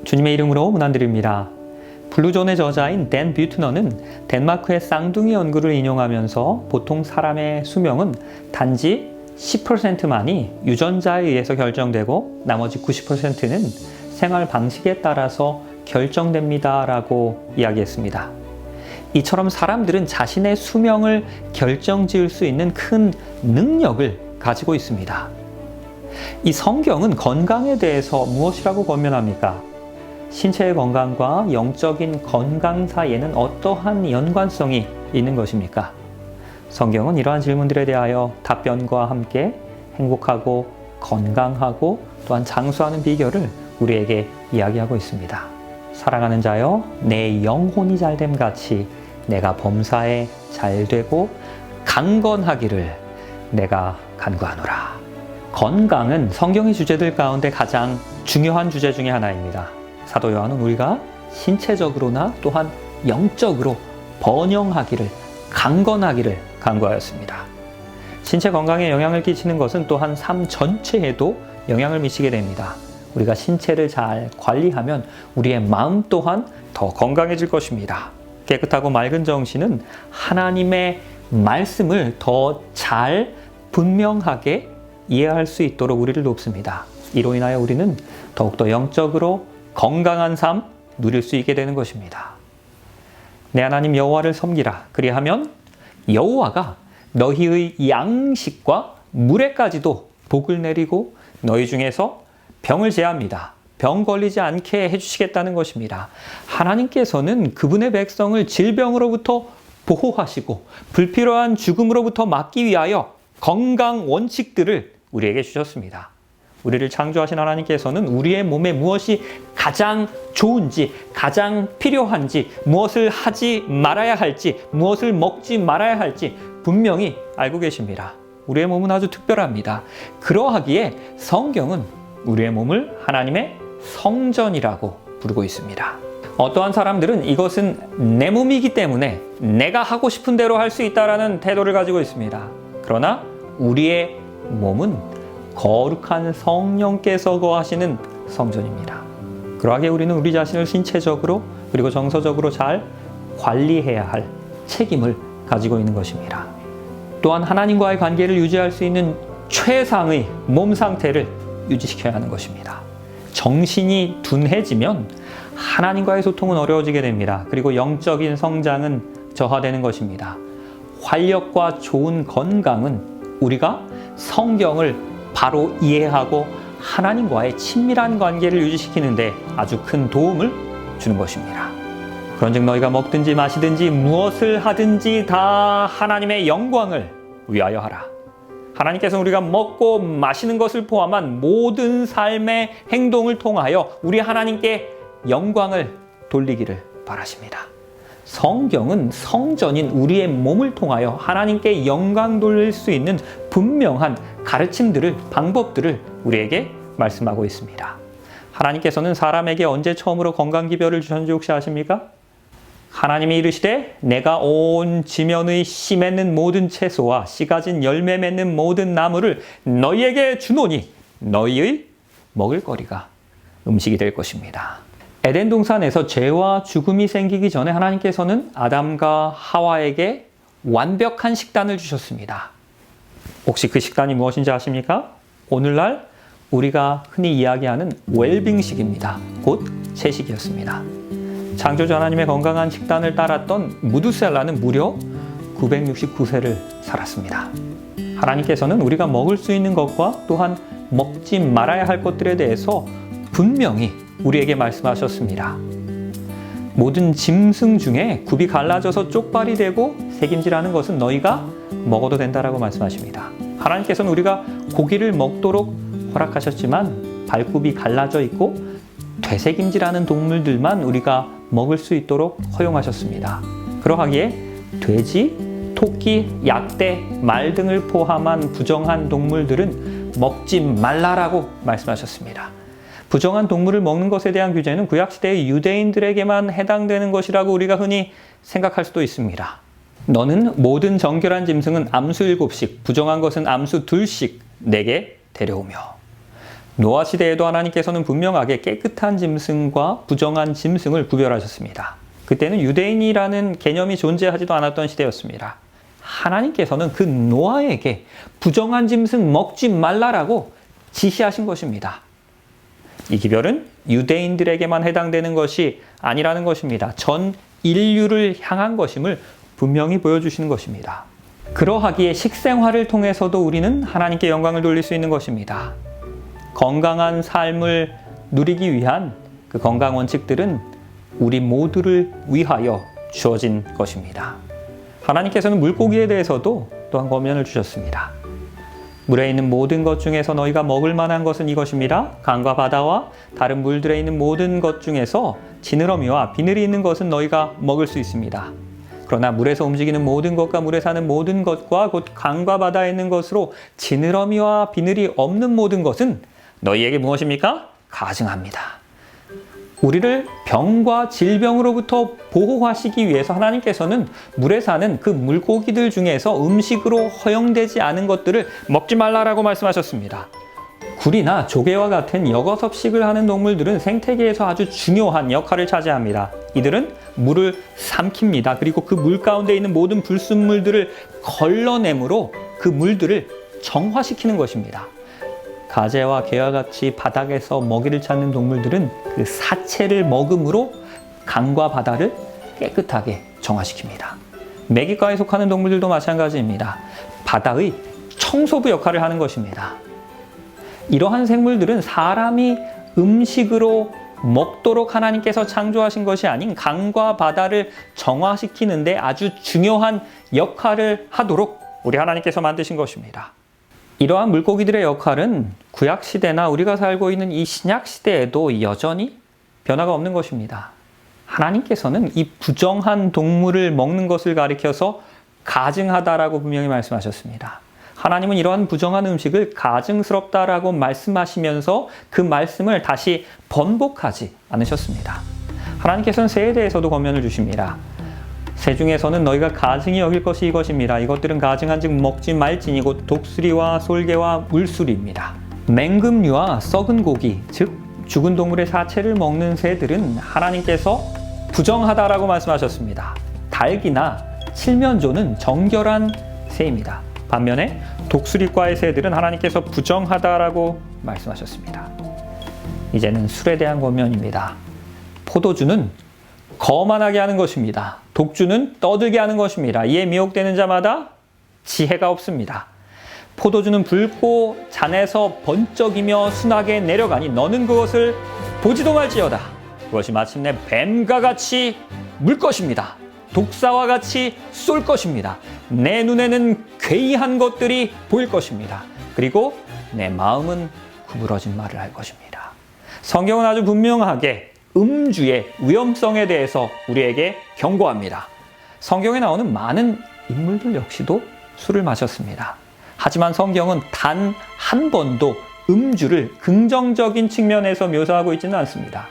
주님의 이름으로 문안드립니다. 블루존의 저자인 댄 뷰트너는 덴마크의 쌍둥이 연구를 인용하면서 보통 사람의 수명은 단지 10%만이 유전자에 의해서 결정되고 나머지 90%는 생활 방식에 따라서 결정됩니다 라고 이야기했습니다. 이처럼 사람들은 자신의 수명을 결정지을 수 있는 큰 능력을 가지고 있습니다. 이 성경은 건강에 대해서 무엇이라고 권면합니까? 신체의 건강과 영적인 건강 사이에는 어떠한 연관성이 있는 것입니까? 성경은 이러한 질문들에 대하여 답변과 함께 행복하고 건강하고 또한 장수하는 비결을 우리에게 이야기하고 있습니다. 사랑하는 자여, 내 영혼이 잘됨 같이 내가 범사에 잘되고 강건하기를 내가 간구하노라. 건강은 성경의 주제들 가운데 가장 중요한 주제 중에 하나입니다. 사도 요한은 우리가 신체적으로나 또한 영적으로 번영하기를, 강건하기를 간구하였습니다. 신체 건강에 영향을 끼치는 것은 또한 삶 전체에도 영향을 미치게 됩니다. 우리가 신체를 잘 관리하면 우리의 마음 또한 더 건강해질 것입니다. 깨끗하고 맑은 정신은 하나님의 말씀을 더 잘 분명하게 이해할 수 있도록 우리를 돕습니다. 이로 인하여 우리는 더욱더 영적으로 건강한 삶 누릴 수 있게 되는 것입니다. 내 하나님 여호와를 섬기라. 그리하면 여호와가 너희의 양식과 물에까지도 복을 내리고 너희 중에서 병을 제합니다. 병 걸리지 않게 해주시겠다는 것입니다. 하나님께서는 그분의 백성을 질병으로부터 보호하시고 불필요한 죽음으로부터 막기 위하여 건강 원칙들을 우리에게 주셨습니다. 우리를 창조하신 하나님께서는 우리의 몸에 무엇이 가장 좋은지, 가장 필요한지, 무엇을 하지 말아야 할지, 무엇을 먹지 말아야 할지 분명히 알고 계십니다. 우리의 몸은 아주 특별합니다. 그러하기에 성경은 우리의 몸을 하나님의 성전이라고 부르고 있습니다. 어떠한 사람들은 이것은 내 몸이기 때문에 내가 하고 싶은 대로 할 수 있다라는 태도를 가지고 있습니다. 그러나 우리의 몸은 거룩한 성령께서 거하시는 성전입니다. 그러하기에 우리는 우리 자신을 신체적으로 그리고 정서적으로 잘 관리해야 할 책임을 가지고 있는 것입니다. 또한 하나님과의 관계를 유지할 수 있는 최상의 몸 상태를 유지시켜야 하는 것입니다. 정신이 둔해지면 하나님과의 소통은 어려워지게 됩니다. 그리고 영적인 성장은 저하되는 것입니다. 활력과 좋은 건강은 우리가 성경을 바로 이해하고 하나님과의 친밀한 관계를 유지시키는데 아주 큰 도움을 주는 것입니다. 그런즉 너희가 먹든지 마시든지 무엇을 하든지 다 하나님의 영광을 위하여 하라. 하나님께서는 우리가 먹고 마시는 것을 포함한 모든 삶의 행동을 통하여 우리 하나님께 영광을 돌리기를 바라십니다. 성경은 성전인 우리의 몸을 통하여 하나님께 영광 돌릴 수 있는 분명한 가르침들을, 방법들을 우리에게 말씀하고 있습니다. 하나님께서는 사람에게 언제 처음으로 건강기별을 주셨는지 혹시 아십니까? 하나님이 이르시되 내가 온 지면의 씨 맺는 모든 채소와 씨 가진 열매 맺는 모든 나무를 너희에게 주노니 너희의 먹을거리가 음식이 될 것입니다. 에덴 동산에서 죄와 죽음이 생기기 전에 하나님께서는 아담과 하와에게 완벽한 식단을 주셨습니다. 혹시 그 식단이 무엇인지 아십니까? 오늘날 우리가 흔히 이야기하는 웰빙식입니다. 곧 채식이었습니다. 창조주 하나님의 건강한 식단을 따랐던 무두셀라는 무려 969세를 살았습니다. 하나님께서는 우리가 먹을 수 있는 것과 또한 먹지 말아야 할 것들에 대해서 분명히 우리에게 말씀하셨습니다. 모든 짐승 중에 굽이 갈라져서 쪽발이 되고 새김질하는 것은 너희가 먹어도 된다라고 말씀하십니다. 하나님께서는 우리가 고기를 먹도록 허락하셨지만 발굽이 갈라져 있고 되새김질하는 동물들만 우리가 먹을 수 있도록 허용하셨습니다. 그러하기에 돼지, 토끼, 약대, 말 등을 포함한 부정한 동물들은 먹지 말라라고 말씀하셨습니다. 부정한 동물을 먹는 것에 대한 규제는 구약시대의 유대인들에게만 해당되는 것이라고 우리가 흔히 생각할 수도 있습니다. 너는 모든 정결한 짐승은 암수 7씩, 부정한 것은 암수 2씩 내게 데려오며 노아 시대에도 하나님께서는 분명하게 깨끗한 짐승과 부정한 짐승을 구별하셨습니다. 그때는 유대인이라는 개념이 존재하지도 않았던 시대였습니다. 하나님께서는 그 노아에게 부정한 짐승 먹지 말라라고 지시하신 것입니다. 이 기별은 유대인들에게만 해당되는 것이 아니라는 것입니다. 전 인류를 향한 것임을 분명히 보여주시는 것입니다. 그러하기에 식생활을 통해서도 우리는 하나님께 영광을 돌릴 수 있는 것입니다. 건강한 삶을 누리기 위한 그 건강 원칙들은 우리 모두를 위하여 주어진 것입니다. 하나님께서는 물고기에 대해서도 또한 권면을 주셨습니다. 물에 있는 모든 것 중에서 너희가 먹을 만한 것은 이것입니다. 강과 바다와 다른 물들에 있는 모든 것 중에서 지느러미와 비늘이 있는 것은 너희가 먹을 수 있습니다. 그러나 물에서 움직이는 모든 것과 물에 사는 모든 것과 곧 강과 바다에 있는 것으로 지느러미와 비늘이 없는 모든 것은 너희에게 무엇입니까? 가증합니다. 우리를 병과 질병으로부터 보호하시기 위해서 하나님께서는 물에 사는 그 물고기들 중에서 음식으로 허용되지 않은 것들을 먹지 말라라고 말씀하셨습니다. 굴이나 조개와 같은 역어섭식을 하는 동물들은 생태계에서 아주 중요한 역할을 차지합니다. 이들은 물을 삼킵니다. 그리고 그 물 가운데 있는 모든 불순물들을 걸러내므로 그 물들을 정화시키는 것입니다. 가재와 개와 같이 바닥에서 먹이를 찾는 동물들은 그 사체를 먹음으로 강과 바다를 깨끗하게 정화시킵니다. 메기과에 속하는 동물들도 마찬가지입니다. 바다의 청소부 역할을 하는 것입니다. 이러한 생물들은 사람이 음식으로 먹도록 하나님께서 창조하신 것이 아닌 강과 바다를 정화시키는데 아주 중요한 역할을 하도록 우리 하나님께서 만드신 것입니다. 이러한 물고기들의 역할은 구약시대나 우리가 살고 있는 이 신약시대에도 여전히 변화가 없는 것입니다. 하나님께서는 이 부정한 동물을 먹는 것을 가리켜서 가증하다라고 분명히 말씀하셨습니다. 하나님은 이러한 부정한 음식을 가증스럽다라고 말씀하시면서 그 말씀을 다시 번복하지 않으셨습니다. 하나님께서는 새에 대해서도 권면을 주십니다. 새 중에서는 너희가 가증히 여길 것이 이것입니다. 이것들은 가증한즉 먹지 말지니 곧 독수리와 솔개와 물수리입니다. 맹금류와 썩은 고기, 즉 죽은 동물의 사체를 먹는 새들은 하나님께서 부정하다라고 말씀하셨습니다. 닭이나 칠면조는 정결한 새입니다. 반면에 독수리과의 새들은 하나님께서 부정하다라고 말씀하셨습니다. 이제는 술에 대한 권면입니다. 포도주는 거만하게 하는 것입니다. 독주는 떠들게 하는 것입니다. 이에 미혹되는 자마다 지혜가 없습니다. 포도주는 붉고 잔에서 번쩍이며 순하게 내려가니 너는 그것을 보지도 말지어다. 그것이 마침내 뱀과 같이 물 것입니다. 독사와 같이 쏠 것입니다. 내 눈에는 괴이한 것들이 보일 것입니다. 그리고 내 마음은 구부러진 말을 할 것입니다. 성경은 아주 분명하게 음주의 위험성에 대해서 우리에게 경고합니다. 성경에 나오는 많은 인물들 역시도 술을 마셨습니다. 하지만 성경은 단 한 번도 음주를 긍정적인 측면에서 묘사하고 있지는 않습니다.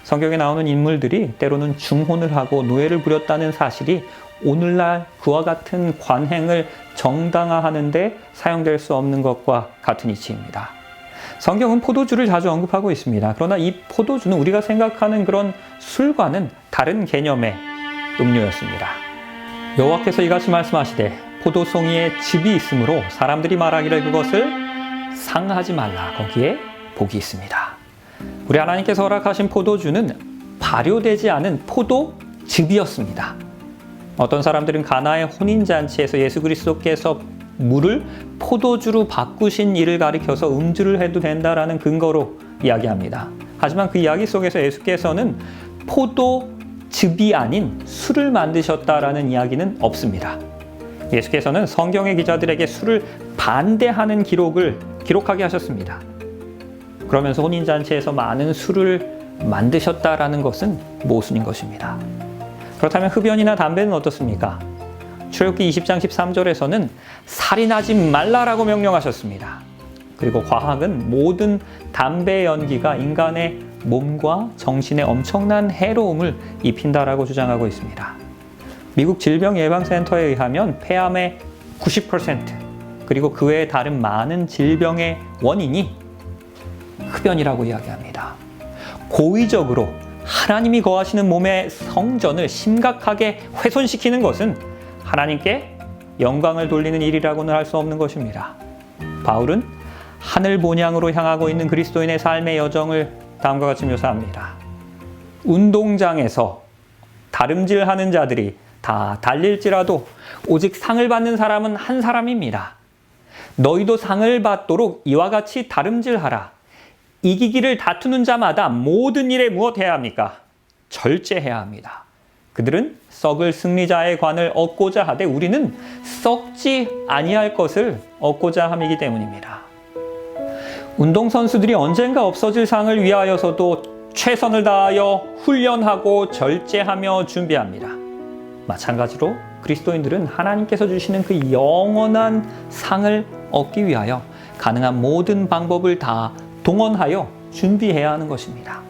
성경에 나오는 인물들이 때로는 중혼을 하고 노예를 부렸다는 사실이 오늘날 그와 같은 관행을 정당화하는 데 사용될 수 없는 것과 같은 이치입니다. 성경은 포도주를 자주 언급하고 있습니다. 그러나 이 포도주는 우리가 생각하는 그런 술과는 다른 개념의 음료였습니다. 여호와께서 이같이 말씀하시되 포도송이에 즙이 있으므로 사람들이 말하기를 그것을 상하지 말라. 거기에 복이 있습니다. 우리 하나님께서 허락하신 포도주는 발효되지 않은 포도즙이었습니다. 어떤 사람들은 가나의 혼인잔치에서 예수 그리스도께서 물을 포도주로 바꾸신 일을 가리켜서 음주를 해도 된다라는 근거로 이야기합니다. 하지만 그 이야기 속에서 예수께서는 포도즙이 아닌 술을 만드셨다라는 이야기는 없습니다. 예수께서는 성경의 기자들에게 술을 반대하는 기록하게 하셨습니다. 그러면서 혼인잔치에서 많은 술을 만드셨다라는 것은 모순인 것입니다. 그렇다면 흡연이나 담배는 어떻습니까? 출애굽기 20장 13절에서는 살인하지 말라라고 명령하셨습니다. 그리고 과학은 모든 담배 연기가 인간의 몸과 정신에 엄청난 해로움을 입힌다라고 주장하고 있습니다. 미국 질병예방센터에 의하면 폐암의 90% 그리고 그 외에 다른 많은 질병의 원인이 흡연이라고 이야기합니다. 고의적으로 하나님이 거하시는 몸의 성전을 심각하게 훼손시키는 것은 하나님께 영광을 돌리는 일이라고는 할 수 없는 것입니다. 바울은 하늘 본향으로 향하고 있는 그리스도인의 삶의 여정을 다음과 같이 묘사합니다. 운동장에서 다름질하는 자들이 다 달릴지라도 오직 상을 받는 사람은 한 사람입니다. 너희도 상을 받도록 이와 같이 다름질하라. 이기기를 다투는 자마다 모든 일에 무엇해야 합니까? 절제해야 합니다. 그들은 썩을 승리자의 관을 얻고자 하되 우리는 썩지 아니할 것을 얻고자 함이기 때문입니다. 운동선수들이 언젠가 없어질 상을 위하여서도 최선을 다하여 훈련하고 절제하며 준비합니다. 마찬가지로 그리스도인들은 하나님께서 주시는 그 영원한 상을 얻기 위하여 가능한 모든 방법을 다 동원하여 준비해야 하는 것입니다.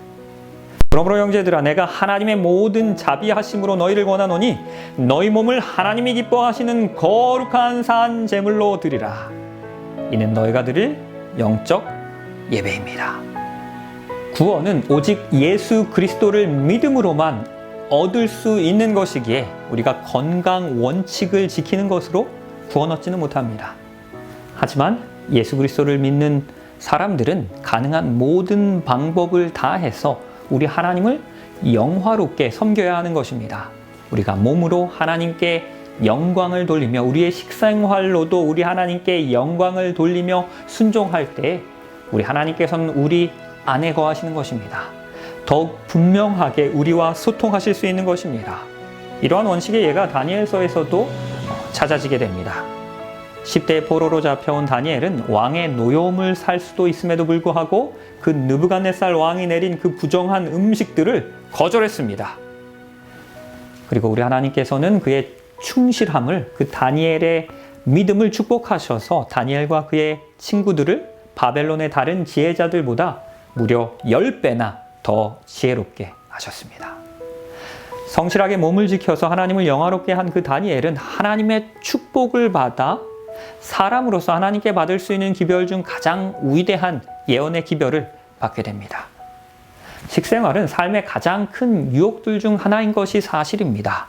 그러므로 형제들아, 내가 하나님의 모든 자비하심으로 너희를 권하노니 너희 몸을 하나님이 기뻐하시는 거룩한 산 제물로 드리라. 이는 너희가 드릴 영적 예배입니다. 구원은 오직 예수 그리스도를 믿음으로만 얻을 수 있는 것이기에 우리가 건강 원칙을 지키는 것으로 구원 얻지는 못합니다. 하지만 예수 그리스도를 믿는 사람들은 가능한 모든 방법을 다해서 우리 하나님을 영화롭게 섬겨야 하는 것입니다. 우리가 몸으로 하나님께 영광을 돌리며 우리의 식생활로도 우리 하나님께 영광을 돌리며 순종할 때 우리 하나님께서는 우리 안에 거하시는 것입니다. 더욱 분명하게 우리와 소통하실 수 있는 것입니다. 이러한 원칙의 예가 다니엘서에서도 찾아지게 됩니다. 10대의 포로로 잡혀온 다니엘은 왕의 노여움을 살 수도 있음에도 불구하고 그 느부갓네살 왕이 내린 그 부정한 음식들을 거절했습니다. 그리고 우리 하나님께서는 그의 충실함을, 그 다니엘의 믿음을 축복하셔서 다니엘과 그의 친구들을 바벨론의 다른 지혜자들보다 무려 10배나 더 지혜롭게 하셨습니다. 성실하게 몸을 지켜서 하나님을 영화롭게 한 그 다니엘은 하나님의 축복을 받아 사람으로서 하나님께 받을 수 있는 기별 중 가장 위대한 예언의 기별을 받게 됩니다. 식생활은 삶의 가장 큰 유혹들 중 하나인 것이 사실입니다.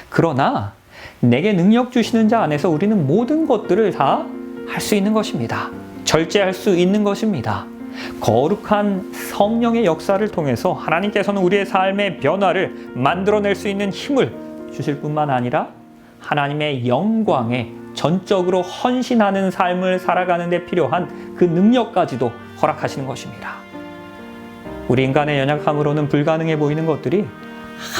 그러나 내게 능력 주시는 자 안에서 우리는 모든 것들을 다 할 수 있는 것입니다. 절제할 수 있는 것입니다. 거룩한 성령의 역사를 통해서 하나님께서는 우리의 삶의 변화를 만들어낼 수 있는 힘을 주실 뿐만 아니라 하나님의 영광에 전적으로 헌신하는 삶을 살아가는 데 필요한 그 능력까지도 허락하시는 것입니다. 우리 인간의 연약함으로는 불가능해 보이는 것들이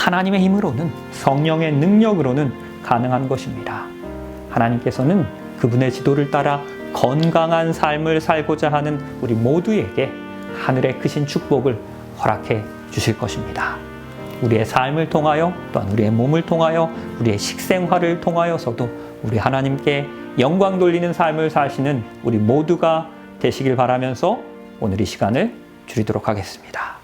하나님의 힘으로는, 성령의 능력으로는 가능한 것입니다. 하나님께서는 그분의 지도를 따라 건강한 삶을 살고자 하는 우리 모두에게 하늘의 크신 축복을 허락해 주실 것입니다. 우리의 삶을 통하여, 또한 우리의 몸을 통하여, 우리의 식생활을 통하여서도 우리 하나님께 영광 돌리는 삶을 사시는 우리 모두가 되시길 바라면서 오늘 이 시간을 줄이도록 하겠습니다.